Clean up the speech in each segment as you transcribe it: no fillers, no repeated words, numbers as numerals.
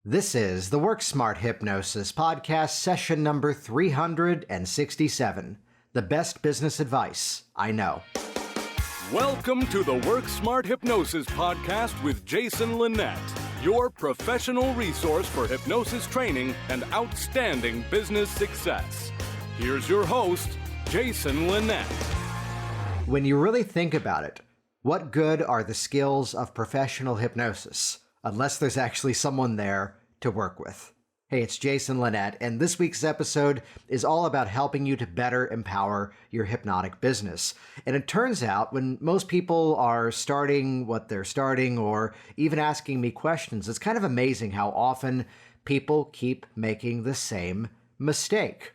This is the Work Smart Hypnosis podcast, session number 367, the best business advice I know. Welcome to the Work Smart Hypnosis podcast with Jason Linett, your professional resource for hypnosis training and outstanding business success. Here's your host, Jason Linett. When you really think about it, what good are the skills of professional hypnosis unless there's actually someone there to work with? Hey, it's Jason Linett, and this week's episode is all about helping you to better empower your hypnotic business. And it turns out when most people are starting what they're starting or even asking me questions, it's kind of amazing how often people keep making the same mistake.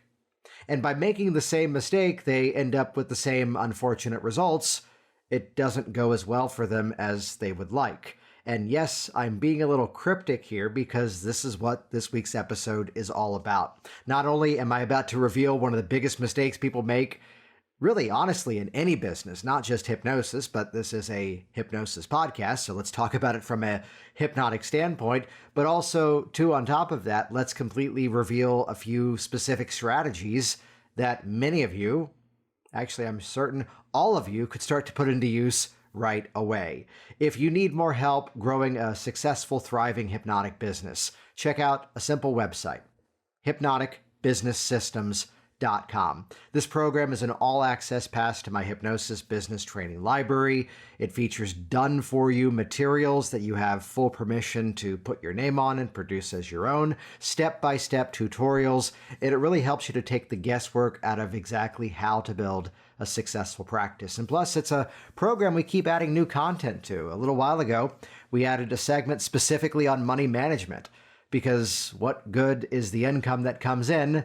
And by making the same mistake, they end up with the same unfortunate results. It doesn't go as well for them as they would like. And yes, I'm being a little cryptic here because this is what this week's episode is all about. Not only am I about to reveal one of the biggest mistakes people make, really honestly, in any business, not just hypnosis, but this is a hypnosis podcast, so let's talk about it from a hypnotic standpoint. But also, too, on top of that, let's completely reveal a few specific strategies that many of you, actually, I'm certain all of you, could start to put into use right away. If you need more help growing a successful, thriving hypnotic business, check out a simple website, hypnoticbusinesssystems.com. This program is an all-access pass to my hypnosis business training library. It features done-for-you materials that you have full permission to put your name on and produce as your own, step-by-step tutorials, and it really helps you to take the guesswork out of exactly how to build a successful practice. And plus, it's a program we keep adding new content to. A little while ago, we added a segment specifically on money management, because what good is the income that comes in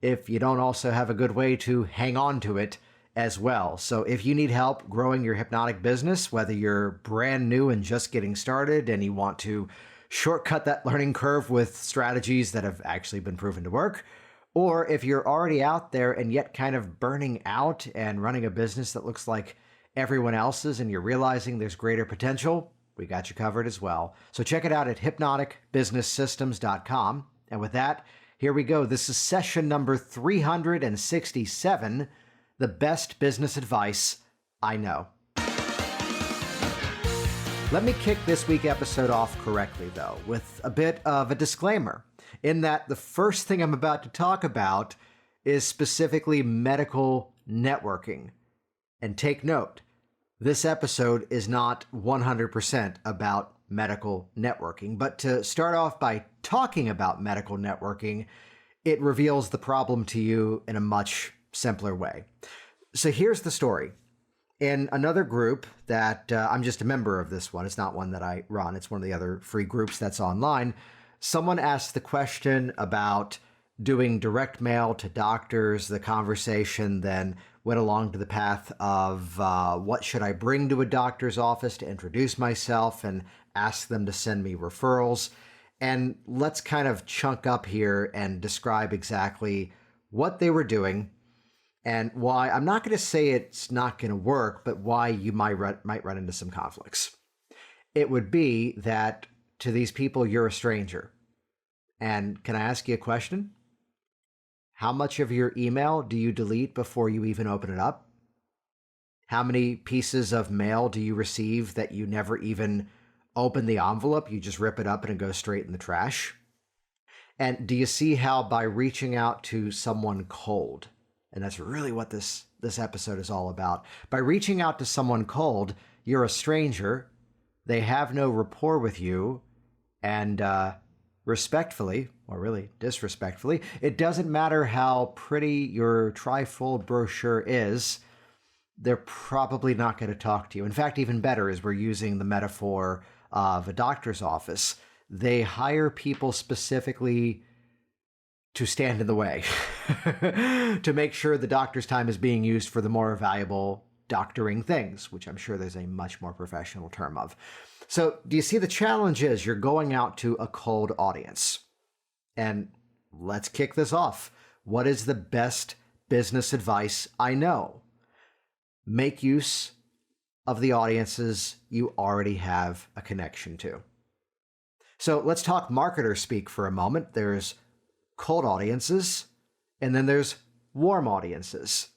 if you don't also have a good way to hang on to it as well? So if you need help growing your hypnotic business, whether you're brand new and just getting started and you want to shortcut that learning curve with strategies that have actually been proven to work, or if you're already out there and yet kind of burning out and running a business that looks like everyone else's and you're realizing there's greater potential, we got you covered as well. So check it out at hypnoticbusinesssystems.com. And with that, here we go. This is session number 367, the best business advice I know. Let me kick this week's episode off correctly, though, with a bit of a disclaimer, in that the first thing I'm about to talk about is specifically medical networking. And take note, this episode is not 100% about medical networking, but to start off by talking about medical networking, it reveals the problem to you in a much simpler way. So here's the story. In another group that I'm just a member of, this one, it's not one that I run, it's one of the other free groups that's online, someone asked the question about doing direct mail to doctors. The conversation then went along to the path of what should I bring to a doctor's office to introduce myself and ask them to send me referrals. And let's kind of chunk up here and describe exactly what they were doing and why. I'm not going to say it's not going to work, but why you might run into some conflicts. It would be that to these people, you're a stranger. And can I ask you a question? How much of your email do you delete before you even open it up? How many pieces of mail do you receive that you never even open the envelope? You just rip it up and it goes straight in the trash? And do you see how by reaching out to someone cold, and that's really what this episode is all about, by reaching out to someone cold, you're a stranger, they have no rapport with you, and respectfully, or really disrespectfully, it doesn't matter how pretty your trifold brochure is, they're probably not going to talk to you. In fact, even better is we're using the metaphor of a doctor's office. They hire people specifically to stand in the way, to make sure the doctor's time is being used for the more valuable doctoring things, which I'm sure there's a much more professional term of. So do you see the challenge is you're going out to a cold audience? And let's kick this off. What is the best business advice I know? Make use of the audiences you already have a connection to. So let's talk marketer speak for a moment. There's cold audiences, and then there's warm audiences.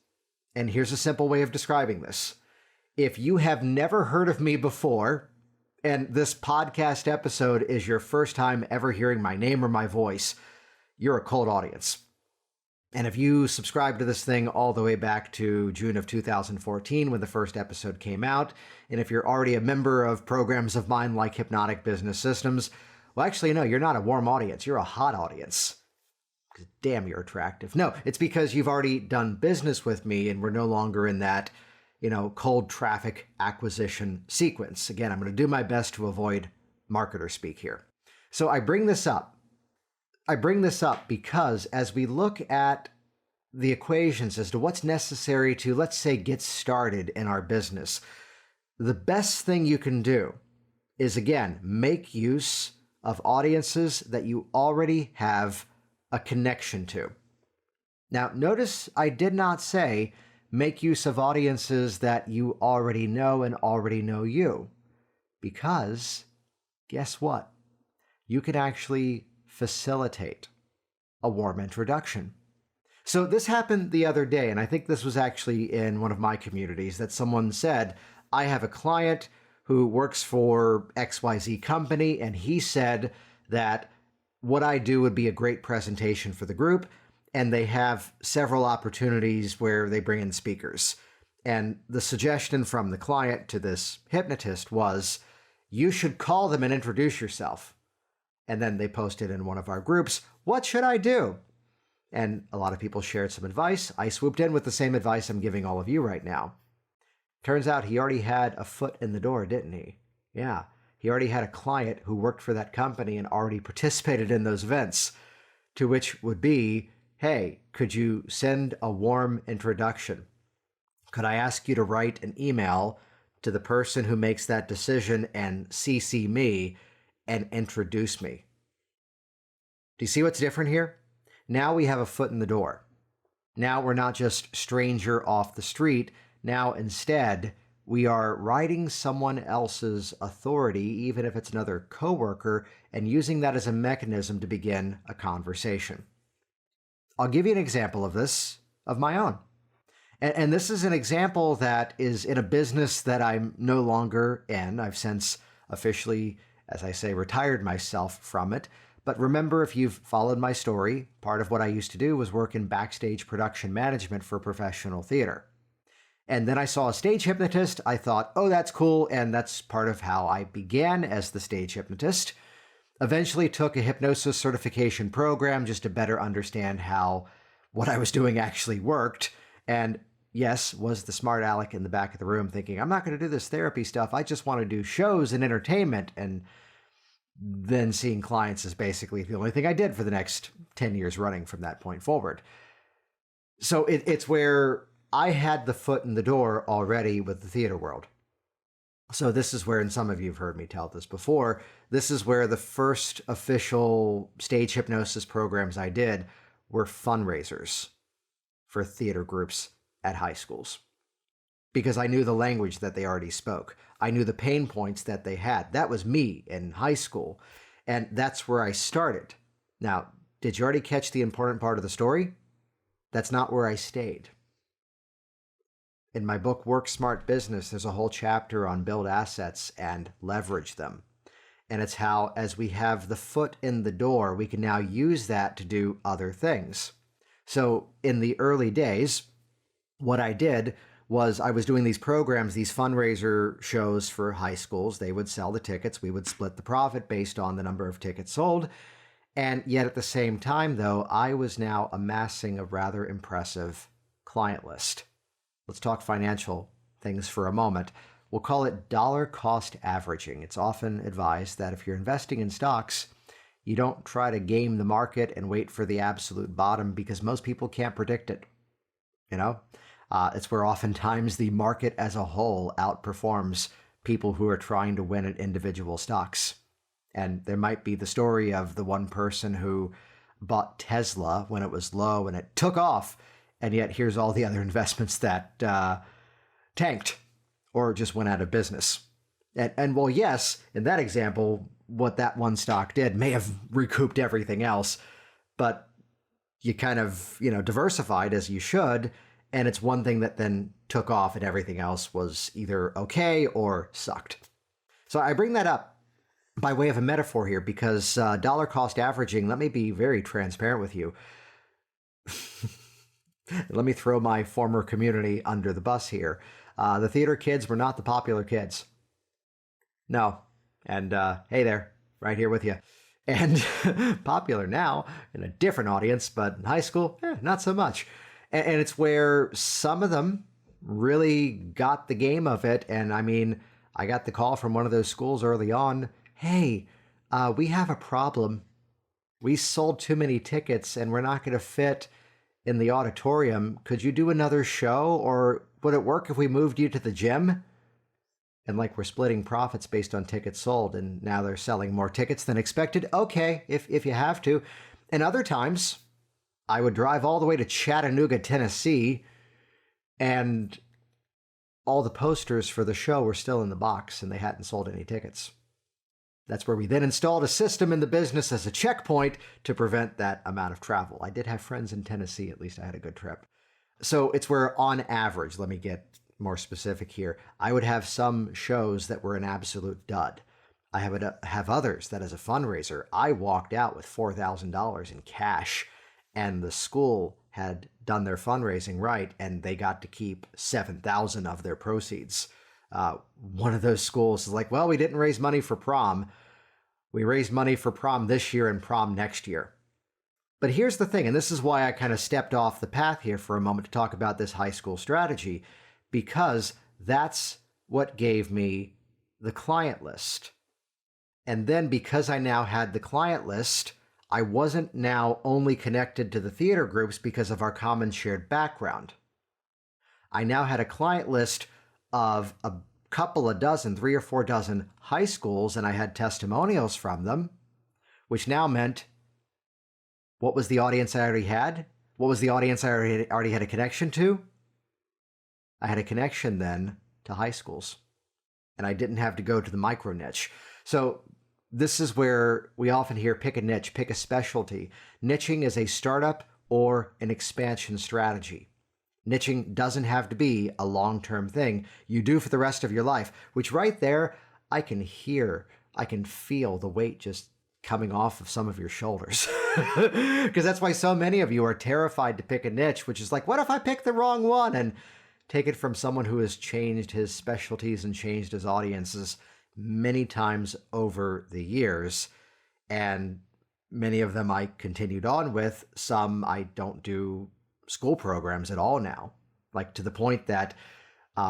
And here's a simple way of describing this. If you have never heard of me before, and this podcast episode is your first time ever hearing my name or my voice, you're a cold audience. And if you subscribe to this thing all the way back to June of 2014 when the first episode came out, and if you're already a member of programs of mine like Hypnotic Business Systems, well, actually, no, you're not a warm audience. You're a hot audience. Damn, you're attractive. No, it's because you've already done business with me and we're no longer in that, cold traffic acquisition sequence. Again, I'm going to do my best to avoid marketer speak here. So I bring this up because as we look at the equations as to what's necessary to, let's say, get started in our business, the best thing you can do is, again, make use of audiences that you already have a connection to. Now, notice I did not say make use of audiences that you already know and already know you, because guess what? You can actually facilitate a warm introduction. So this happened the other day, and I think this was actually in one of my communities, that someone said, I have a client who works for XYZ company, and he said that what I do would be a great presentation for the group, and they have several opportunities where they bring in speakers. And the suggestion from the client to this hypnotist was, you should call them and introduce yourself. And then they posted in one of our groups, what should I do? And a lot of people shared some advice. I swooped in with the same advice I'm giving all of you right now. Turns out he already had a foot in the door, didn't he? Yeah, he already had a client who worked for that company and already participated in those events, to which would be, hey, could you send a warm introduction? Could I ask you to write an email to the person who makes that decision and CC me and introduce me? Do you see what's different here? Now we have a foot in the door. Now we're not just stranger off the street. Now instead, we are riding someone else's authority, even if it's another coworker, and using that as a mechanism to begin a conversation. I'll give you an example of this, of my own. And this is an example that is in a business that I'm no longer in. I've since officially, as I say, retired myself from it. But remember, if you've followed my story, part of what I used to do was work in backstage production management for professional theater. And then I saw a stage hypnotist. I thought, oh, that's cool. And that's part of how I began as the stage hypnotist. Eventually took a hypnosis certification program just to better understand how what I was doing actually worked. And yes, was the smart aleck in the back of the room thinking, I'm not going to do this therapy stuff. I just want to do shows and entertainment. And then seeing clients is basically the only thing I did for the next 10 years running from that point forward. So it's where I had the foot in the door already with the theater world. So this is where, and some of you have heard me tell this before, this is where the first official stage hypnosis programs I did were fundraisers for theater groups at high schools. Because I knew the language that they already spoke. I knew the pain points that they had. That was me in high school. And that's where I started. Now, did you already catch the important part of the story? That's not where I stayed. In my book, Work Smart Business, there's a whole chapter on build assets and leverage them. And it's how, as we have the foot in the door, we can now use that to do other things. So in the early days, what I did was I was doing these programs, these fundraiser shows for high schools. They would sell the tickets. We would split the profit based on the number of tickets sold. And yet at the same time, though, I was now amassing a rather impressive client list. Let's talk financial things for a moment. We'll call it dollar cost averaging. It's often advised that if you're investing in stocks, you don't try to game the market and wait for the absolute bottom because most people can't predict it. It's where oftentimes the market as a whole outperforms people who are trying to win at individual stocks. And there might be the story of the one person who bought Tesla when it was low and it took off. And yet here's all the other investments that tanked or just went out of business. And well, yes, in that example, what that one stock did. May have recouped everything else, but you kind of, diversified as you should. And it's one thing that then took off and everything else was either okay or sucked. So I bring that up by way of a metaphor here because dollar cost averaging, let me be very transparent with you. Let me throw my former community under the bus here. The theater kids were not the popular kids. No. And hey there, right here with you. And popular now in a different audience, but in high school, not so much. And it's where some of them really got the game of it. And I mean, I got the call from one of those schools early on. Hey, we have a problem. We sold too many tickets and we're not going to fit in the auditorium. Could you do another show, or would it work if we moved you to the gym? And like we're splitting profits based on tickets sold, and now they're selling more tickets than expected. Okay, if you have to. And other times, I would drive all the way to Chattanooga, Tennessee, and all the posters for the show were still in the box and they hadn't sold any tickets. That's where we then installed a system in the business as a checkpoint to prevent that amount of travel. I did have friends in Tennessee. At least I had a good trip. So it's where, on average, let me get more specific here, I would have some shows that were an absolute dud. I would have others that, as a fundraiser, I walked out with $4,000 in cash, and the school had done their fundraising right, and they got to keep $7,000 of their proceeds. One of those schools is like, well, we didn't raise money for prom. We raised money for prom this year and prom next year. But here's the thing, and this is why I kind of stepped off the path here for a moment to talk about this high school strategy, because that's what gave me the client list. And then because I now had the client list, I wasn't now only connected to the theater groups because of our common shared background. I now had a client list of a couple of dozen, 3 or 4 dozen high schools, and I had testimonials from them, which now meant, what was the audience I already had? What was the audience I already had a connection to? I had a connection then to high schools, and I didn't have to go to the micro niche. So this is where we often hear pick a niche, pick a specialty. Niching is a startup or an expansion strategy. Niching doesn't have to be a long-term thing. You do for the rest of your life, which right there, I can hear, I can feel the weight just coming off of some of your shoulders. Because that's why so many of you are terrified to pick a niche, which is like, what if I pick the wrong one? And take it from someone who has changed his specialties and changed his audiences many times over the years. And many of them I continued on with. Some I don't do school programs at all now, like to the point that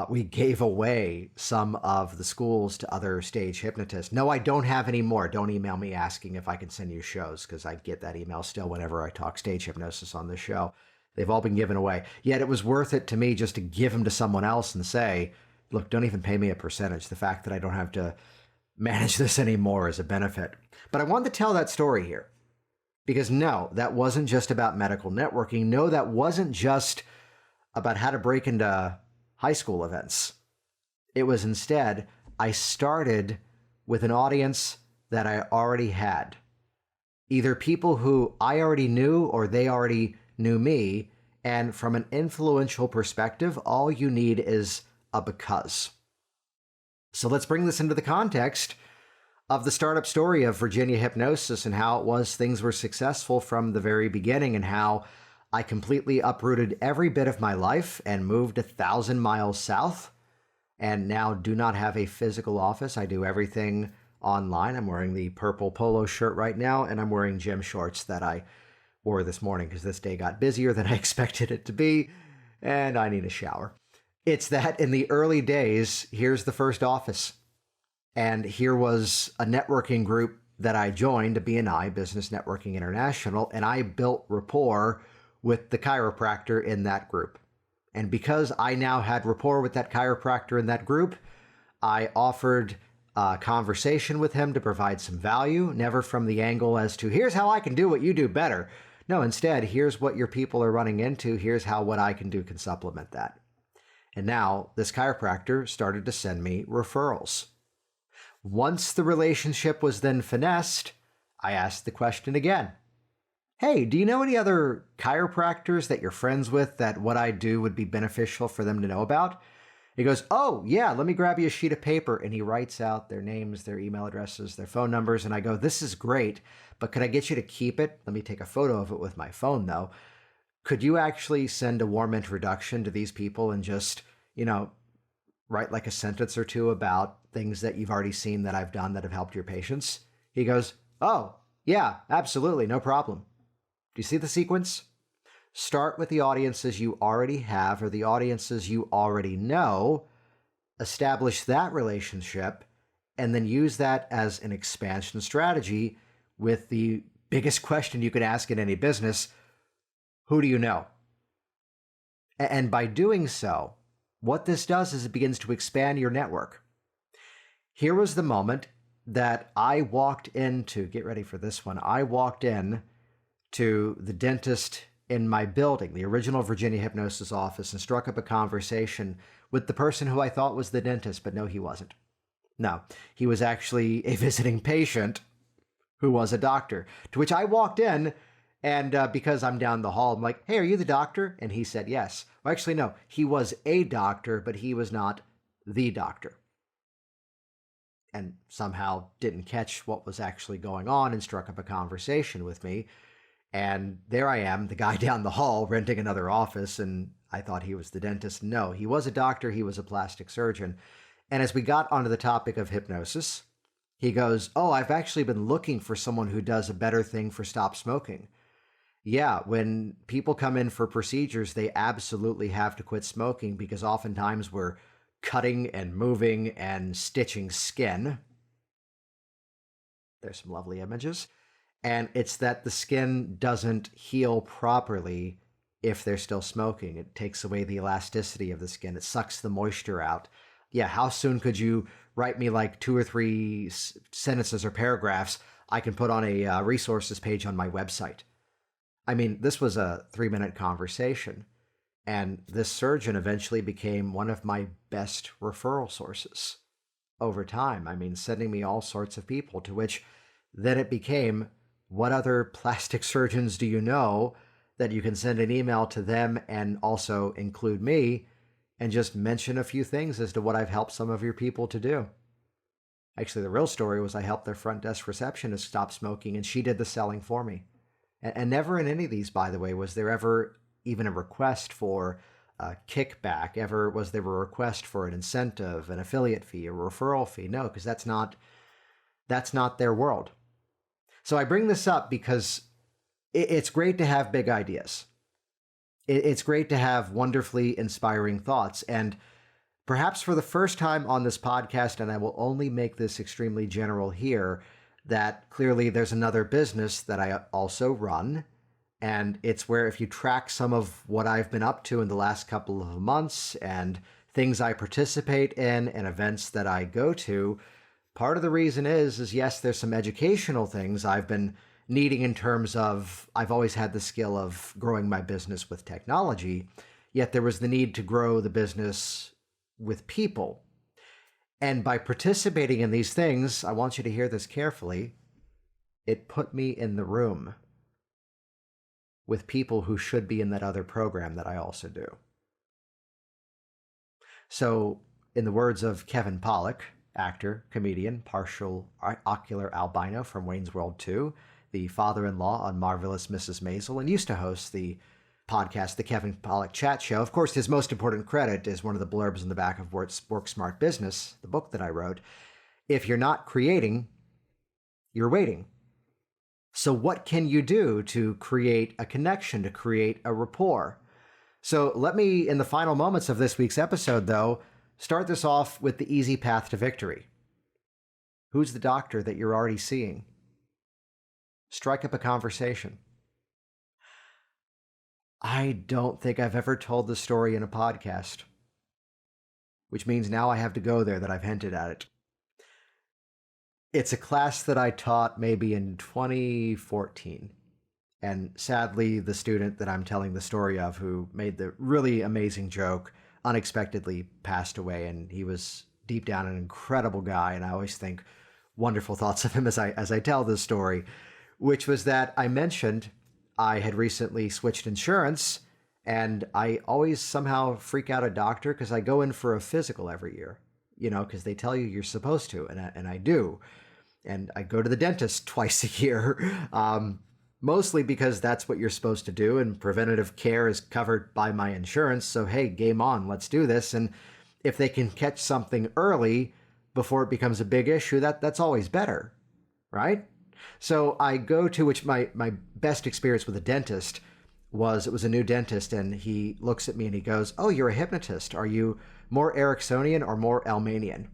we gave away some of the schools to other stage hypnotists. No, I don't have any more. Don't email me asking if I can send you shows, because I get that email still whenever I talk stage hypnosis on this show. They've all been given away. Yet it was worth it to me just to give them to someone else and say, look, don't even pay me a percentage. The fact that I don't have to manage this anymore is a benefit. But I wanted to tell that story here because no, that wasn't just about medical networking. No, that wasn't just about how to break into high school events. It was instead, I started with an audience that I already had. Either people who I already knew or they already knew me. And from an influential perspective, all you need is a because. So let's bring this into the context of the startup story of Virginia Hypnosis and how it was things were successful from the very beginning and how I completely uprooted every bit of my life and moved 1,000 miles south and now do not have a physical office. I do everything online. I'm wearing the purple polo shirt right now, and I'm wearing gym shorts that I wore this morning because this day got busier than I expected it to be, and I need a shower. It's that in the early days, here's the first office. And here was a networking group that I joined, a BNI, Business Networking International, and I built rapport with the chiropractor in that group. And because I now had rapport with that chiropractor in that group, I offered a conversation with him to provide some value, never from the angle as to, here's how I can do what you do better. No, instead, here's what your people are running into. Here's how what I can do can supplement that. And now this chiropractor started to send me referrals. Once the relationship was then finessed, I asked the question again. Hey, do you know any other chiropractors that you're friends with that what I do would be beneficial for them to know about? He goes, oh, yeah, let me grab you a sheet of paper. And he writes out their names, their email addresses, their phone numbers. And I go, this is great, but could I get you to keep it? Let me take a photo of it with my phone, though. Could you actually send a warm introduction to these people and just, write like a sentence or two about things that you've already seen that I've done that have helped your patients? He goes, oh, yeah, absolutely, no problem. Do you see the sequence? Start with the audiences you already have or the audiences you already know, establish that relationship, and then use that as an expansion strategy with the biggest question you could ask in any business: who do you know? And by doing so, what this does is it begins to expand your network. Here was the moment that I walked into, get ready for this one, I walked in to the dentist in my building, the original Virginia Hypnosis office, and struck up a conversation with the person who I thought was the dentist, but no, he wasn't. No, he was actually a visiting patient who was a doctor, to which I walked in, and because I'm down the hall, I'm like, hey, are you the doctor? And he said yes. Well, actually, no, he was a doctor, but he was not the doctor. And somehow didn't catch what was actually going on and struck up a conversation with me. And there I am, the guy down the hall renting another office, and I thought he was the dentist. No, he was a doctor, he was a plastic surgeon. And as we got onto the topic of hypnosis, he goes, oh, I've actually been looking for someone who does a better thing for stop smoking. Yeah, when people come in for procedures, they absolutely have to quit smoking because oftentimes we're cutting and moving and stitching skin. There's some lovely images. And it's that the skin doesn't heal properly if they're still smoking. It takes away the elasticity of the skin. It sucks the moisture out. Yeah, how soon could you write me like 2 or 3 sentences or paragraphs I can put on a resources page on my website? I mean, this was a 3-minute conversation. And this surgeon eventually became one of my best referral sources over time. I mean, sending me all sorts of people, to which then it became, what other plastic surgeons do you know that you can send an email to them and also include me and just mention a few things as to what I've helped some of your people to do? Actually, the real story was I helped their front desk receptionist stop smoking, and she did the selling for me. And never in any of these, by the way, was there ever even a request for a kickback, ever was there a request for an incentive, an affiliate fee, a referral fee. No, because that's not their world. So I bring this up because it's great to have big ideas. It's great to have wonderfully inspiring thoughts. And perhaps for the first time on this podcast, and I will only make this extremely general here, that clearly there's another business that I also run. And it's where if you track some of what I've been up to in the last couple of months and things I participate in and events that I go to, part of the reason is yes, there's some educational things I've been needing in terms of I've always had the skill of growing my business with technology, yet there was the need to grow the business with people. And by participating in these things, I want you to hear this carefully, it put me in the room with people who should be in that other program that I also do. So, in the words of Kevin Pollak, actor, comedian, partial ocular albino from Wayne's World 2, the father-in-law on Marvelous Mrs. Maisel, and used to host the podcast, The Kevin Pollak Chat Show. Of course, his most important credit is one of the blurbs in the back of Work Smart Business, the book that I wrote. If you're not creating, you're waiting. So what can you do to create a connection, to create a rapport? So let me, in the final moments of this week's episode, though, start this off with the easy path to victory. Who's the doctor that you're already seeing? Strike up a conversation. I don't think I've ever told the story in a podcast, which means now I have to go there that I've hinted at it. It's a class that I taught maybe in 2014. And sadly, the student that I'm telling the story of who made the really amazing joke unexpectedly passed away. And he was deep down an incredible guy. And I always think, wonderful thoughts of him as I tell this story, which was that I mentioned I had recently switched insurance, and I always somehow freak out a doctor because I go in for a physical every year, because they tell you you're supposed to, and I do. And I go to the dentist twice a year, mostly because that's what you're supposed to do, and preventative care is covered by my insurance. So, hey, game on, let's do this. And if they can catch something early before it becomes a big issue, that's always better, right? So I go to, which my best experience with a dentist was, it was a new dentist, and he looks at me and he goes, "Oh, you're a hypnotist. Are you more Ericksonian or more Elmanian?"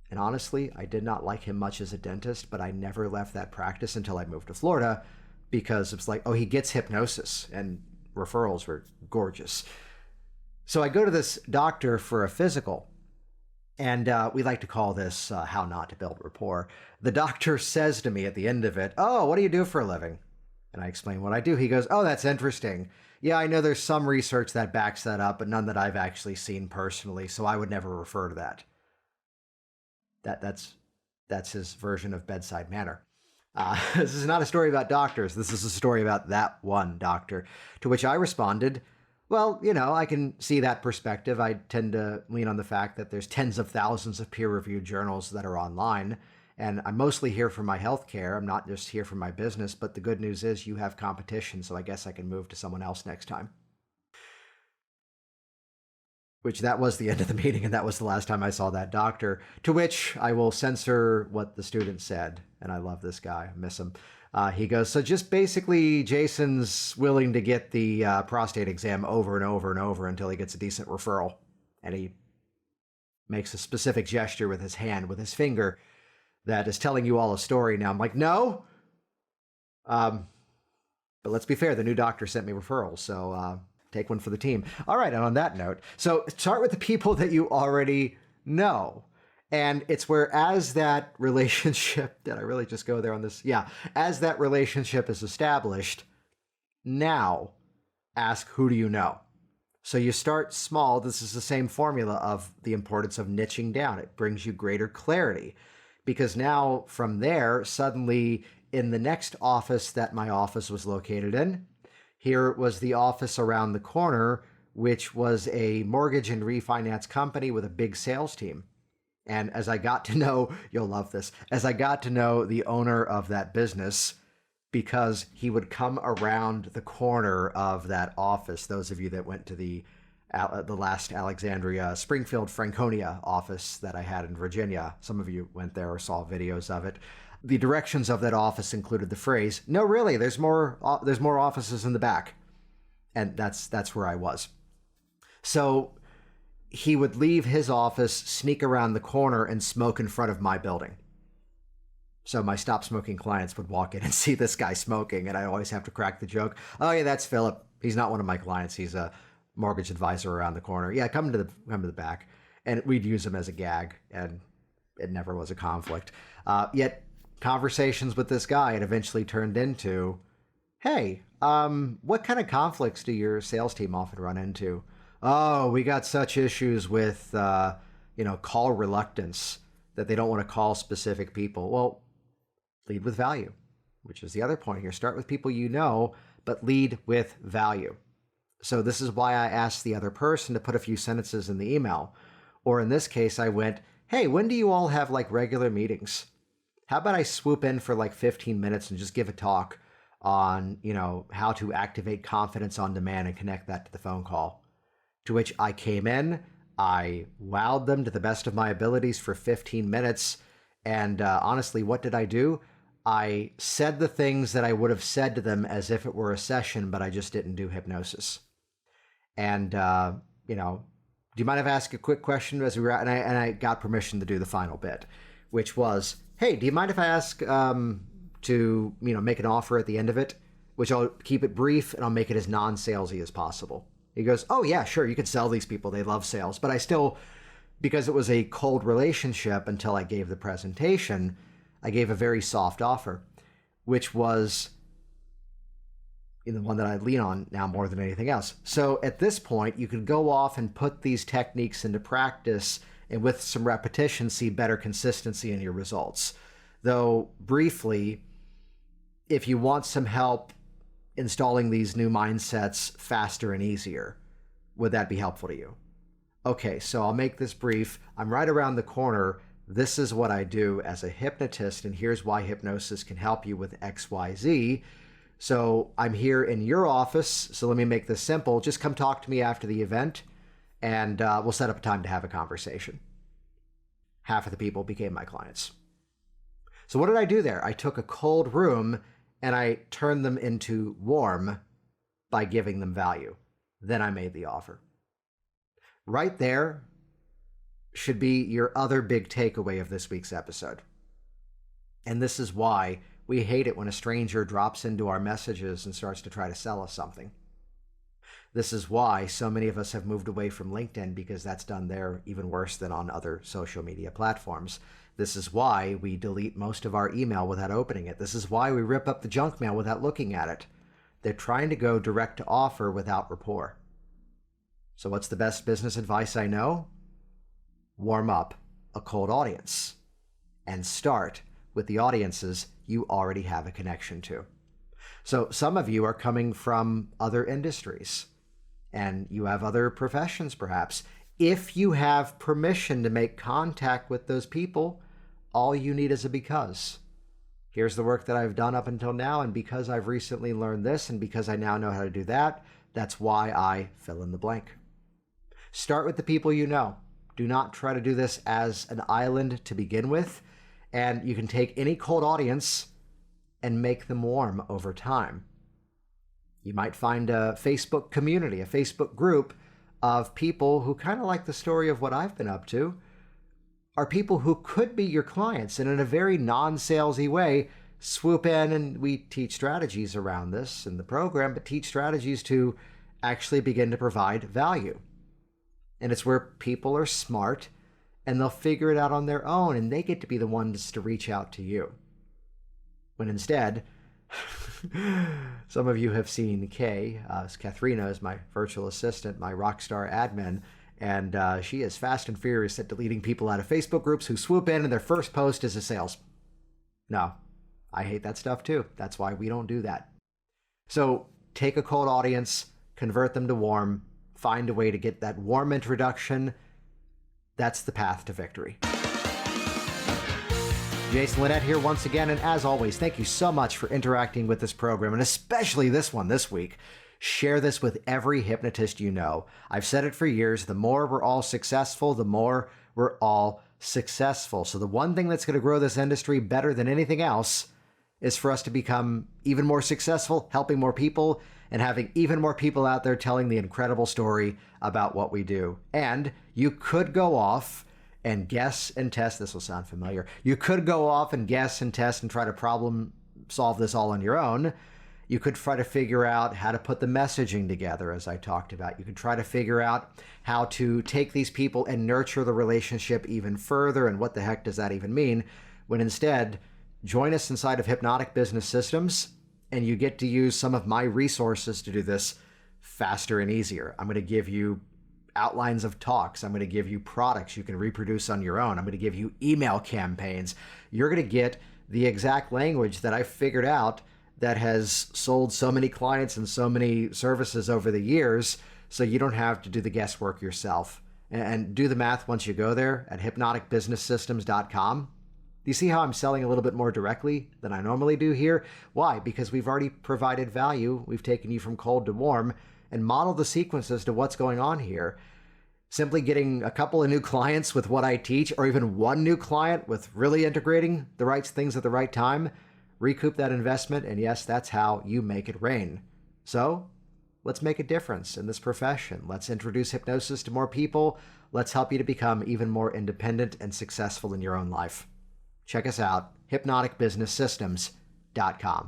And honestly, I did not like him much as a dentist, but I never left that practice until I moved to Florida, because it's like, oh, he gets hypnosis, and referrals were gorgeous. So I go to this doctor for a physical, and we like to call this how not to build rapport. The doctor says to me at the end of it, "Oh, what do you do for a living?" And I explain what I do. He goes, "Oh, that's interesting. Yeah, I know there's some research that backs that up, but none that I've actually seen personally, so I would never refer to that." That's his version of bedside manner. This is not a story about doctors. This is a story about that one doctor. To which I responded, "Well, I can see that perspective. I tend to lean on the fact that there's tens of thousands of peer-reviewed journals that are online, and I'm mostly here for my healthcare. I'm not just here for my business, but the good news is you have competition, so I guess I can move to someone else next time." Which that was the end of the meeting, and that was the last time I saw that doctor, to which I will censor what the student said. And I love this guy. I miss him. He goes, "So just basically Jason's willing to get the prostate exam over and over and over until he gets a decent referral." And he makes a specific gesture with his hand, with his finger, that is telling you all a story. Now I'm like, no. But let's be fair, the new doctor sent me referrals, so take one for the team. All right, and on that note, so start with the people that you already know. And it's where, as that relationship, did I really just go there on this? Yeah. As that relationship is established, now ask, who do you know? So you start small. This is the same formula of the importance of niching down. It brings you greater clarity, because now from there, suddenly in the next office that my office was located in, here was the office around the corner, which was a mortgage and refinance company with a big sales team. And as I got to know, you'll love this, as I got to know the owner of that business, because he would come around the corner of that office. Those of you that went to the last Alexandria, Springfield, Franconia office that I had in Virginia, some of you went there or saw videos of it. The directions of that office included the phrase, "No, really, there's more offices in the back." And that's where I was. So he would leave his office, sneak around the corner, and smoke in front of my building. So my stop smoking clients would walk in and see this guy smoking, and I always have to crack the joke, "Oh yeah, that's Philip. He's not one of my clients. He's a mortgage advisor around the corner. Yeah, come to the back." And we'd use him as a gag, and it never was a conflict. Yet conversations with this guy, it eventually turned into, "Hey, what kind of conflicts do your sales team often run into?" "Oh, we got such issues with, call reluctance, that they don't want to call specific people." Well, lead with value, which is the other point here. Start with people you know, but lead with value. So this is why I asked the other person to put a few sentences in the email. Or in this case, I went, "Hey, when do you all have regular meetings? How about I swoop in for 15 minutes and just give a talk on, how to activate confidence on demand and connect that to the phone call?" To which I came in, I wowed them to the best of my abilities for 15 minutes. And honestly, what did I do? I said the things that I would have said to them as if it were a session, but I just didn't do hypnosis. And, do you mind if I ask a quick question as we were, and I got permission to do the final bit, which was, "Hey, do you mind if I ask to make an offer at the end of it?" Which I'll keep it brief and I'll make it as non-salesy as possible. He goes, "Oh yeah, sure, you could sell these people. They love sales." But I still, because it was a cold relationship until I gave the presentation, I gave a very soft offer, which was the one that I lean on now more than anything else. So at this point, you can go off and put these techniques into practice and with some repetition, see better consistency in your results. Though, briefly, if you want some help installing these new mindsets faster and easier, would that be helpful to you? Okay, so I'll make this brief. I'm right around the corner. This is what I do as a hypnotist, and here's why hypnosis can help you with XYZ. So I'm here in your office, so let me make this simple. Just come talk to me after the event, and we'll set up a time to have a conversation. Half of the people became my clients. So what did I do there? I took a cold room and I turned them into warm by giving them value. Then I made the offer. Right there should be your other big takeaway of this week's episode. And this is why we hate it when a stranger drops into our messages and starts to try to sell us something. This is why so many of us have moved away from LinkedIn, because that's done there even worse than on other social media platforms. This is why we delete most of our email without opening it. This is why we rip up the junk mail without looking at it. They're trying to go direct to offer without rapport. So what's the best business advice I know? Warm up a cold audience and start with the audiences you already have a connection to. So some of you are coming from other industries and you have other professions perhaps. If you have permission to make contact with those people, all you need is a because. Here's the work that I've done up until now, and because I've recently learned this, and because I now know how to do that, that's why I fill in the blank. Start with the people you know. Do not try to do this as an island to begin with, and you can take any cold audience and make them warm over time. You might find a Facebook community, a Facebook group of people who kind of like the story of what I've been up to, are people who could be your clients, and in a very non-salesy way, swoop in, and we teach strategies around this in the program, but teach strategies to actually begin to provide value. And it's where people are smart and they'll figure it out on their own, and they get to be the ones to reach out to you. When instead, some of you have seen Kay, Katharina is my virtual assistant, my rock star admin, and she is fast and furious at deleting people out of Facebook groups who swoop in and their first post is a sales. No, I hate that stuff too. That's why we don't do that. So take a cold audience, convert them to warm, find a way to get that warm introduction. That's the path to victory. Jason Linett here once again, and as always, thank you so much for interacting with this program, and especially this one this week. Share this with every hypnotist you know. I've said it for years, the more we're all successful, the more we're all successful. So the one thing that's going to grow this industry better than anything else is for us to become even more successful, helping more people, and having even more people out there telling the incredible story about what we do. And you could go off and guess and test. This will sound familiar. You could go off and guess and test and try to problem solve this all on your own. You could try to figure out how to put the messaging together, as I talked about. You could try to figure out how to take these people and nurture the relationship even further, and what the heck does that even mean? When instead, join us inside of Hypnotic Business Systems, and you get to use some of my resources to do this faster and easier. I'm going to give you outlines of talks. I'm going to give you products you can reproduce on your own. I'm going to give you email campaigns. You're going to get the exact language that I figured out that has sold so many clients and so many services over the years, so you don't have to do the guesswork yourself. And do the math once you go there at hypnoticbusinesssystems.com. Do you see how I'm selling a little bit more directly than I normally do here? Why? Because we've already provided value. We've taken you from cold to warm and modeled the sequences to what's going on here. Simply getting a couple of new clients with what I teach, or even one new client with really integrating the right things at the right time, recoup that investment, and yes, that's how you make it rain. So let's make a difference in this profession. Let's introduce hypnosis to more people. Let's help you to become even more independent and successful in your own life. Check us out, hypnoticbusinesssystems.com.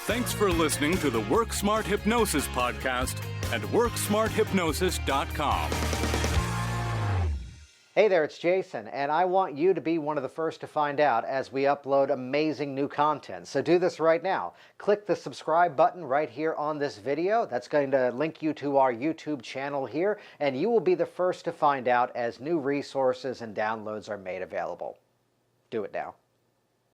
Thanks for listening to the Work Smart Hypnosis podcast at WorkSmartHypnosis.com. Hey there, it's Jason, and I want you to be one of the first to find out as we upload amazing new content. So do this right now. Click the subscribe button right here on this video. That's going to link you to our YouTube channel here, and you will be the first to find out as new resources and downloads are made available. Do it now.